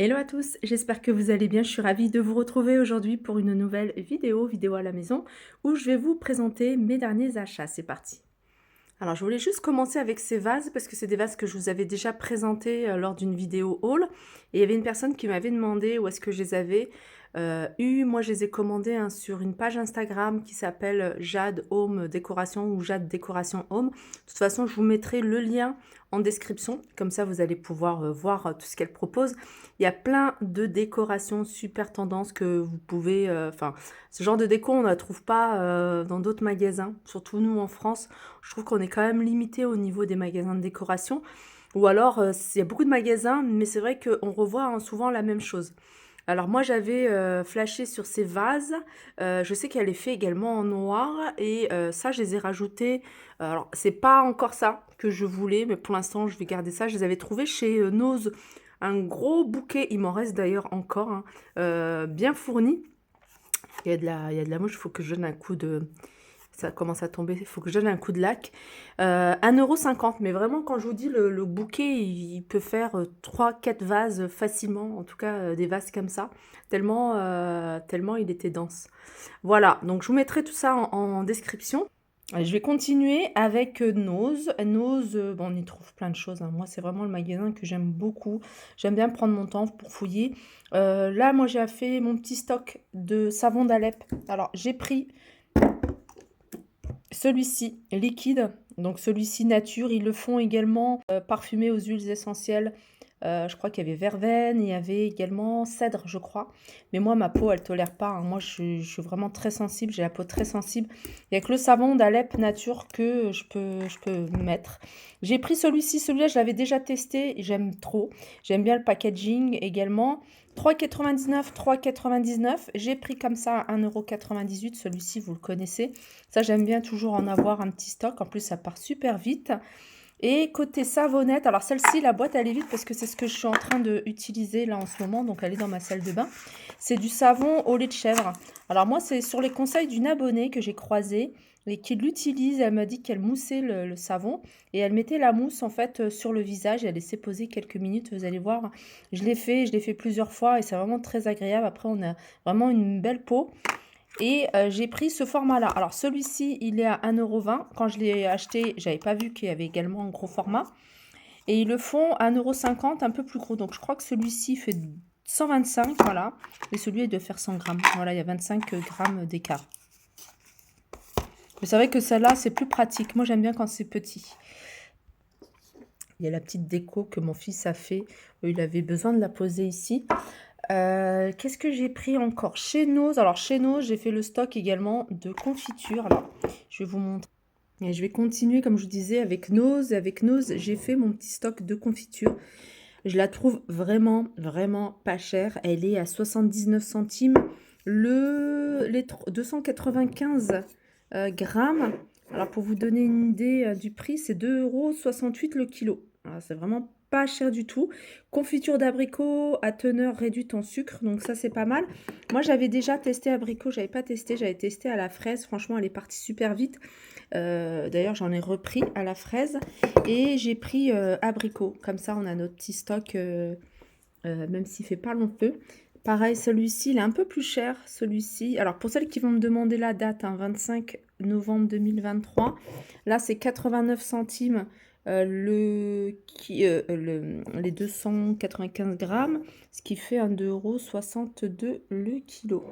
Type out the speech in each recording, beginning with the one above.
Hello à tous, j'espère que vous allez bien. Je suis ravie de vous retrouver aujourd'hui pour une nouvelle vidéo à la maison, où je vais vous présenter mes derniers achats. C'est parti. Alors, je voulais juste commencer avec ces vases parce que c'est des vases que je vous avais déjà présentés lors d'une vidéo haul. Et il y avait une personne qui m'avait demandé où est-ce que je les avais eus. Moi, je les ai commandés sur une page Instagram qui s'appelle Jade Home Décoration ou Jade Décoration Home. De toute façon, je vous mettrai le lien en description. Comme ça, vous allez pouvoir voir tout ce qu'elle propose. Il y a plein de décorations super tendance que vous pouvez... Enfin, ce genre de déco, on ne la trouve pas dans d'autres magasins, surtout nous en France. Je trouve qu'on est quand même limité au niveau des magasins de décoration. Ou alors, il y a beaucoup de magasins, mais c'est vrai qu'on revoit souvent la même chose. Alors moi, j'avais flashé sur ces vases. Je sais qu'elle est fait également en noir. Et ça, je les ai rajoutés. Alors, c'est pas encore ça que je voulais, mais pour l'instant, je vais garder ça. Je les avais trouvés chez Nose. Un gros bouquet, il m'en reste d'ailleurs encore, hein, bien fourni. Il y a de la mouche, il faut que je donne un coup de... Ça commence à tomber, il faut que je donne un coup de lac. 1,50 €, mais vraiment quand je vous dis le bouquet, il peut faire 3-4 vases facilement, en tout cas des vases comme ça, tellement il était dense. Voilà, donc je vous mettrai tout ça en description. Je vais continuer avec Nose. Nose, bon, on y trouve plein de choses, hein. Moi, c'est vraiment le magasin que j'aime beaucoup. J'aime bien prendre mon temps pour fouiller. Là, moi, j'ai fait mon petit stock de savon d'Alep. Alors, j'ai pris celui-ci liquide, donc celui-ci nature. Ils le font également parfumé aux huiles essentielles. Je crois qu'il y avait verveine, il y avait également cèdre, je crois. Mais moi, ma peau, elle tolère pas, hein. Moi, je suis vraiment très sensible, j'ai la peau très sensible. Il n'y a que le savon d'Alep Nature que je peux mettre. J'ai pris celui-ci, celui-là, je l'avais déjà testé, j'aime trop. J'aime bien le packaging également. 3,99 €, 3,99 €. J'ai pris comme ça 1,98 €. Celui-ci, vous le connaissez. Ça, j'aime bien toujours en avoir un petit stock. En plus, ça part super vite. Et côté savonnette, alors celle-ci, la boîte, elle est vide parce que c'est ce que je suis en train d'utiliser là en ce moment. Donc, elle est dans ma salle de bain. C'est du savon au lait de chèvre. Alors, moi, c'est sur les conseils d'une abonnée que j'ai croisée et qui l'utilise. Elle m'a dit qu'elle moussait le savon et elle mettait la mousse en fait sur le visage. Elle laissait poser quelques minutes. Vous allez voir, je l'ai fait plusieurs fois et c'est vraiment très agréable. Après, on a vraiment une belle peau. Et j'ai pris ce format-là. Alors celui-ci, il est à 1,20 €. Quand je l'ai acheté, j'avais pas vu qu'il y avait également un gros format. Et ils le font à 1,50 €, un peu plus gros. Donc je crois que celui-ci fait 125, voilà. Et celui-là, il doit faire 100 grammes. Voilà, il y a 25 grammes d'écart. Mais c'est vrai que celle-là, c'est plus pratique. Moi, j'aime bien quand c'est petit. Il y a la petite déco que mon fils a fait. Il avait besoin de la poser ici. Qu'est-ce que j'ai pris encore? Chez Nose. Alors, chez Nose, j'ai fait le stock également de confiture. Alors, je vais vous montrer. Et je vais continuer, comme je vous disais, avec Nose. Avec Nose, j'ai fait mon petit stock de confiture. Je la trouve vraiment, vraiment pas chère. Elle est à 79 centimes. Les 295 grammes. Alors, pour vous donner une idée du prix, c'est 2,68 € le kilo. Alors, c'est vraiment pas cher du tout. Confiture d'abricot à teneur réduite en sucre. Donc, ça, c'est pas mal. Moi, j'avais déjà testé abricot. J'avais pas testé. J'avais testé à la fraise. Franchement, elle est partie super vite. D'ailleurs, j'en ai repris à la fraise. Et j'ai pris abricot. Comme ça, on a notre petit stock, même s'il fait pas long feu. Pareil, celui-ci, il est un peu plus cher, celui-ci. Alors, pour celles qui vont me demander la date, hein, 25 novembre 2023, là, c'est 89 centimes les 295 grammes, ce qui fait 1,62 € le kilo.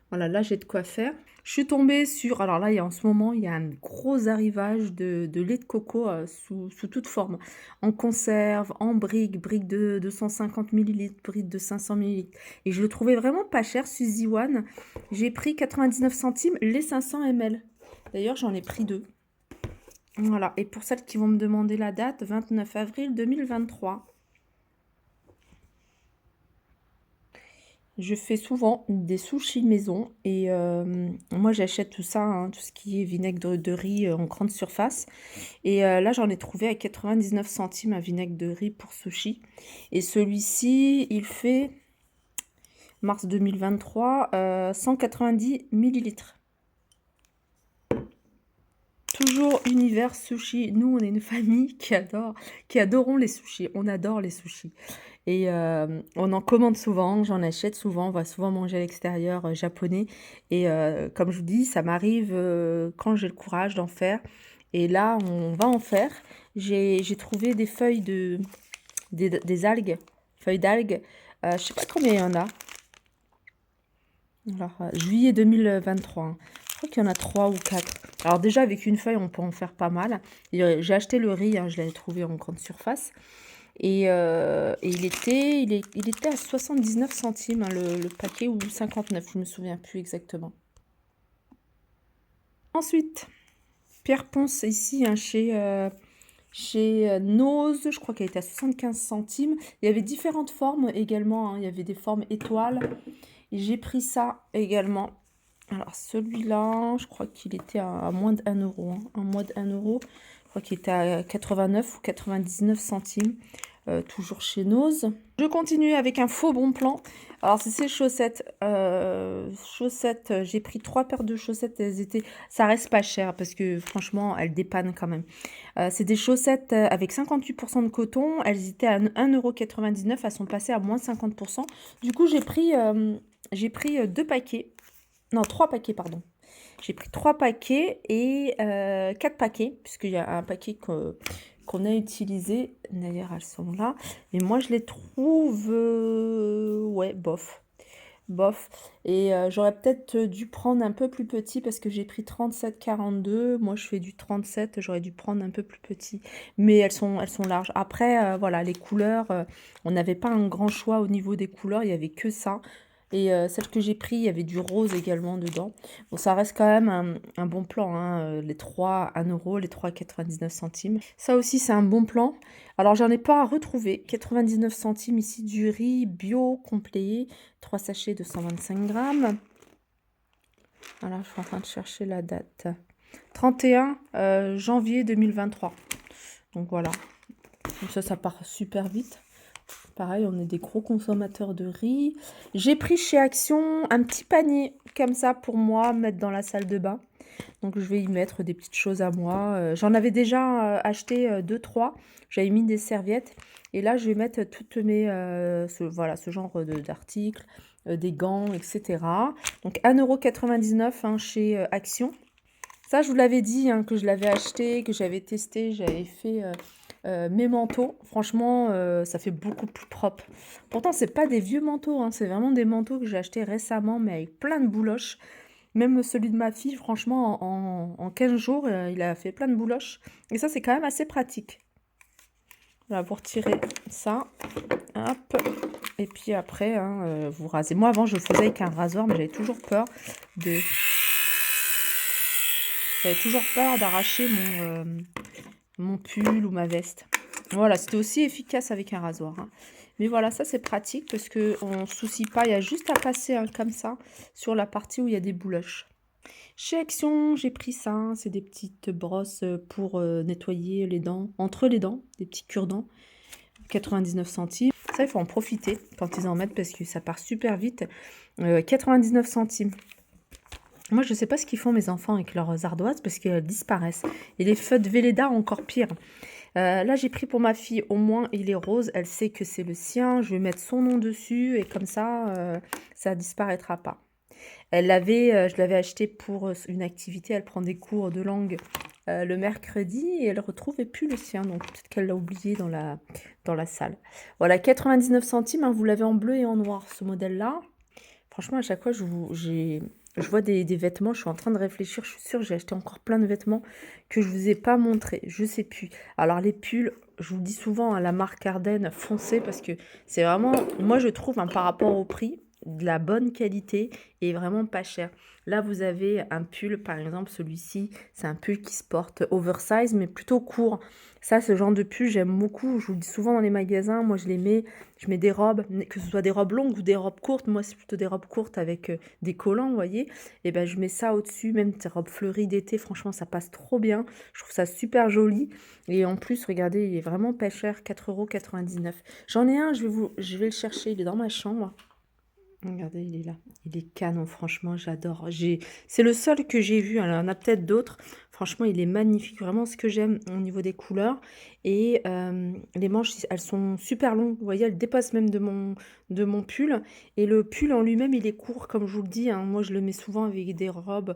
Voilà, là, j'ai de quoi faire. Je suis tombée sur... Alors là, en ce moment, il y a un gros arrivage de lait de coco sous toute forme. En conserve, en briques de 250 ml, briques de 500 ml. Et je le trouvais vraiment pas cher, Suzy One. J'ai pris 99 centimes les 500 ml. D'ailleurs, j'en ai pris deux. Voilà. Et pour celles qui vont me demander la date, 29 avril 2023. Je fais souvent des sushis maison et moi j'achète tout ça, hein, tout ce qui est vinaigre de riz en grande surface. Et là j'en ai trouvé à 99 centimes un vinaigre de riz pour sushi. Et celui-ci, il fait mars 2023, 190 millilitres. toujours univers sushi. Nous, on est une famille qui adorons les sushis. On adore les sushis et on en commande souvent, j'en achète souvent, on va souvent manger à l'extérieur, japonais et comme je vous dis, ça m'arrive, quand j'ai le courage d'en faire et là, on va en faire. J'ai trouvé des feuilles des algues, feuilles d'algues, je sais pas combien il y en a. Alors, juillet 2023, hein. Je crois qu'il y en a 3 ou 4. Alors déjà, avec une feuille, on peut en faire pas mal. Et, j'ai acheté le riz, hein, je l'avais trouvé en grande surface. Et il était à 79 centimes, hein, le paquet, ou 59, je me souviens plus exactement. Ensuite, Pierre Ponce, ici, hein, chez Nose, je crois qu'elle était à 75 centimes. Il y avait différentes formes également, hein. Il y avait des formes étoiles. Et j'ai pris ça également. Alors celui-là, je crois qu'il était à moins de 1 euro, hein. Un moins de 1 euro. Je crois qu'il était à 89 ou 99 centimes. Toujours chez Nose. Je continue avec un faux bon plan. Alors c'est ces chaussettes. J'ai pris 3 paires de chaussettes. Ça reste pas cher parce que franchement, elles dépannent quand même. C'est des chaussettes avec 58% de coton. Elles étaient à 1,99 €. Elles sont passées à moins 50%. Du coup, j'ai pris 2 paquets. Non, 3 paquets, pardon. J'ai pris 3 paquets et 4 paquets, puisqu'il y a un paquet qu'on a utilisé. D'ailleurs, elles sont là. Et moi, je les trouve, ouais, bof. Bof. Et j'aurais peut-être dû prendre un peu plus petit parce que j'ai pris 37,42. Moi, je fais du 37. J'aurais dû prendre un peu plus petit. Mais elles sont larges. Après, voilà, les couleurs, on n'avait pas un grand choix au niveau des couleurs. Il n'y avait que ça. Et celle que j'ai pris, il y avait du rose également dedans. Bon, ça reste quand même un bon plan, hein. Les 3 à 1 euro, les 3 à 99 centimes. Ça aussi, c'est un bon plan. Alors, j'en ai pas retrouvé. 99 centimes ici, du riz bio complet. 3 sachets de 125 grammes. Voilà, je suis en train de chercher la date. 31 janvier 2023. Donc voilà. Comme ça part super vite. Pareil, on est des gros consommateurs de riz. J'ai pris chez Action un petit panier comme ça pour moi, mettre dans la salle de bain. Donc je vais y mettre des petites choses à moi. J'en avais déjà acheté 2-3. J'avais mis des serviettes. Et là, je vais mettre toutes voilà, ce genre d'articles, des gants, etc. Donc 1,99 € hein, chez Action. Ça, je vous l'avais dit, hein, que je l'avais acheté, que j'avais testé, j'avais fait mes manteaux. Franchement, ça fait beaucoup plus propre. Pourtant, c'est pas des vieux manteaux, hein, c'est vraiment des manteaux que j'ai achetés récemment, mais avec plein de bouloches. Même celui de ma fille, franchement, en 15 jours, il a fait plein de bouloches. Et ça, c'est quand même assez pratique. Voilà, pour tirer ça. Hop. Et puis après, hein, vous rasez. Moi, avant, je le faisais avec un rasoir, mais j'avais toujours peur de... J'avais toujours peur d'arracher mon pull ou ma veste. Voilà, c'était aussi efficace avec un rasoir, hein. Mais voilà, ça c'est pratique parce qu'on ne se soucie pas. Il y a juste à passer comme ça sur la partie où il y a des bouloches. Chez Action, j'ai pris ça, hein. C'est des petites brosses pour nettoyer les dents, entre les dents, des petits cure-dents. 99 centimes. Ça, il faut en profiter quand ils en mettent parce que ça part super vite. 99 centimes. Moi, je ne sais pas ce qu'ils font mes enfants avec leurs ardoises parce qu'elles disparaissent. Et les feuilles de Velleda, encore pire. Là, j'ai pris pour ma fille, au moins, il est rose. Elle sait que c'est le sien. Je vais mettre son nom dessus et comme ça ne disparaîtra pas. Je l'avais acheté pour une activité. Elle prend des cours de langue le mercredi et elle ne retrouvait plus le sien. Donc, peut-être qu'elle l'a oublié dans la salle. Voilà, 99 centimes. Hein, vous l'avez en bleu et en noir, ce modèle-là. Franchement, à chaque fois, je vois des vêtements, je suis en train de réfléchir, je suis sûre que j'ai acheté encore plein de vêtements que je ne vous ai pas montrés, je ne sais plus. Alors les pulls, je vous le dis souvent, hein, la marque Ardennes, foncez parce que c'est vraiment, moi je trouve, hein, par rapport au prix, de la bonne qualité et vraiment pas cher. Là, vous avez un pull, par exemple, celui-ci, c'est un pull qui se porte oversize, mais plutôt court. Ça, ce genre de pull, j'aime beaucoup. Je vous le dis souvent dans les magasins, moi je les mets, je mets des robes, que ce soit des robes longues ou des robes courtes. Moi, c'est plutôt des robes courtes avec des collants, vous voyez. Et ben, je mets ça au-dessus, même des robes fleuries d'été, franchement, ça passe trop bien. Je trouve ça super joli. Et en plus, regardez, il est vraiment pas cher, 4,99 €. J'en ai un, je vais le chercher, il est dans ma chambre. Regardez, il est là. Il est canon, franchement, j'adore. C'est le seul que j'ai vu. Alors, il y en a peut-être d'autres. Franchement, franchement, il est magnifique. Vraiment ce que j'aime au niveau des couleurs et les manches, elles sont super longues. Vous voyez, elles dépassent même de mon pull et le pull en lui-même, il est court comme je vous le dis, hein. Moi, je le mets souvent avec des robes,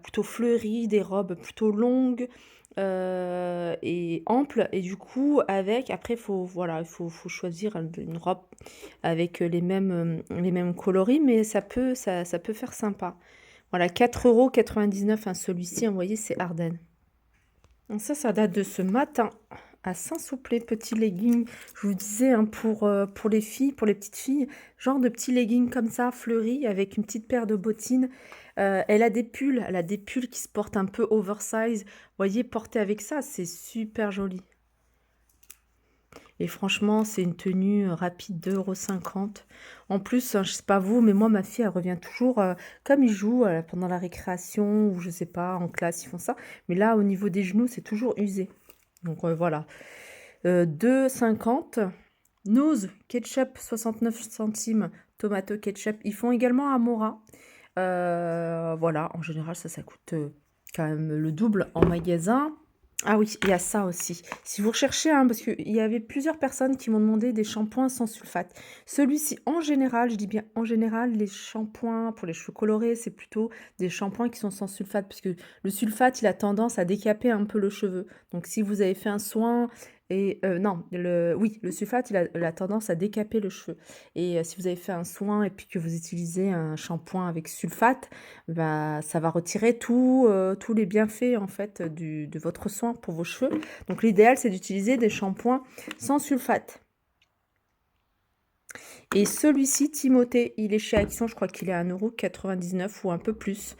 plutôt fleuries, des robes plutôt longues, et amples et du coup avec après faut voilà, il faut choisir une robe avec, les mêmes coloris mais ça peut faire sympa. Voilà, 4,99 € hein, celui-ci, hein, vous voyez, c'est Ardennes. Donc ça date de ce matin à Saint-Souplé, petit legging. Je vous disais, hein, pour les filles, pour les petites filles, genre de petits leggings comme ça, fleuris, avec une petite paire de bottines. Elle a des pulls qui se portent un peu oversize. Vous voyez, porter avec ça, c'est super joli. Et franchement, c'est une tenue rapide, 2,50 €. En plus, hein, je sais pas vous, mais moi, ma fille, elle revient toujours, comme ils jouent pendant la récréation ou je sais pas, en classe, ils font ça. Mais là, au niveau des genoux, c'est toujours usé. Donc voilà. 2,50 €. Nose, ketchup, 69 centimes. Tomato ketchup. Ils font également à Mora. Voilà, en général, ça coûte quand même le double en magasin. Ah oui, il y a ça aussi. Si vous recherchez, hein, parce qu'il y avait plusieurs personnes qui m'ont demandé des shampoings sans sulfate. Celui-ci, en général, je dis bien en général, les shampoings pour les cheveux colorés, c'est plutôt des shampoings qui sont sans sulfate, parce que le sulfate, il a tendance à décaper un peu le cheveu. Donc, si vous avez fait un soin, et non, oui, le sulfate, il a tendance à décaper le cheveu. Et si vous avez fait un soin et puis que vous utilisez un shampoing avec sulfate, bah, ça va retirer tous les bienfaits en fait de votre soin pour vos cheveux. Donc l'idéal, c'est d'utiliser des shampoings sans sulfate. Et celui-ci, Timothée, il est chez Action, je crois qu'il est à 1,99 € ou un peu plus.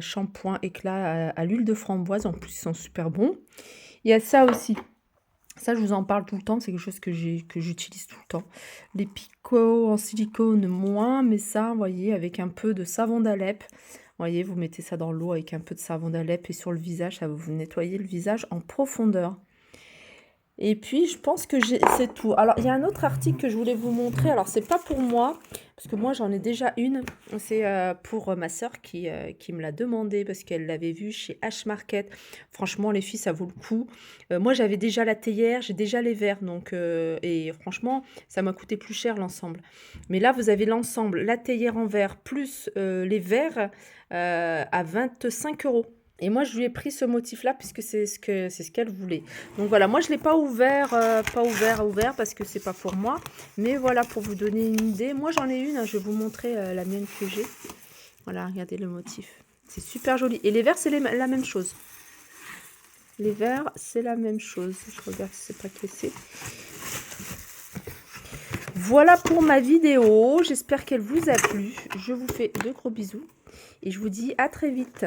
Shampoing éclat à l'huile de framboise, en plus ils sont super bons. Il y a ça aussi. Ça, je vous en parle tout le temps, c'est quelque chose que j'utilise tout le temps. Les picots en silicone, moins, mais ça, vous voyez, avec un peu de savon d'Alep. Vous voyez, vous mettez ça dans l'eau avec un peu de savon d'Alep et sur le visage, ça va vous nettoyer le visage en profondeur. Et puis, je pense que c'est tout. Alors, il y a un autre article que je voulais vous montrer. Alors, c'est pas pour moi, parce que moi, j'en ai déjà une. C'est pour ma sœur qui me l'a demandé, parce qu'elle l'avait vu chez H-Market. Franchement, les filles, ça vaut le coup. Moi, j'avais déjà la théière, j'ai déjà les verres. Donc, et franchement, ça m'a coûté plus cher l'ensemble. Mais là, vous avez l'ensemble, la théière en verre, plus les verres à 25 €. Et moi, je lui ai pris ce motif-là puisque c'est ce qu'elle voulait. Donc voilà, moi, je ne l'ai pas ouvert, parce que c'est pas pour moi. Mais voilà, pour vous donner une idée. Moi, j'en ai une, hein, je vais vous montrer la mienne que j'ai. Voilà, regardez le motif. C'est super joli. Et les verres, c'est la même chose. Les verres, c'est la même chose. Je regarde si c'est pas cassé. Voilà pour ma vidéo. J'espère qu'elle vous a plu. Je vous fais de gros bisous. Et je vous dis à très vite.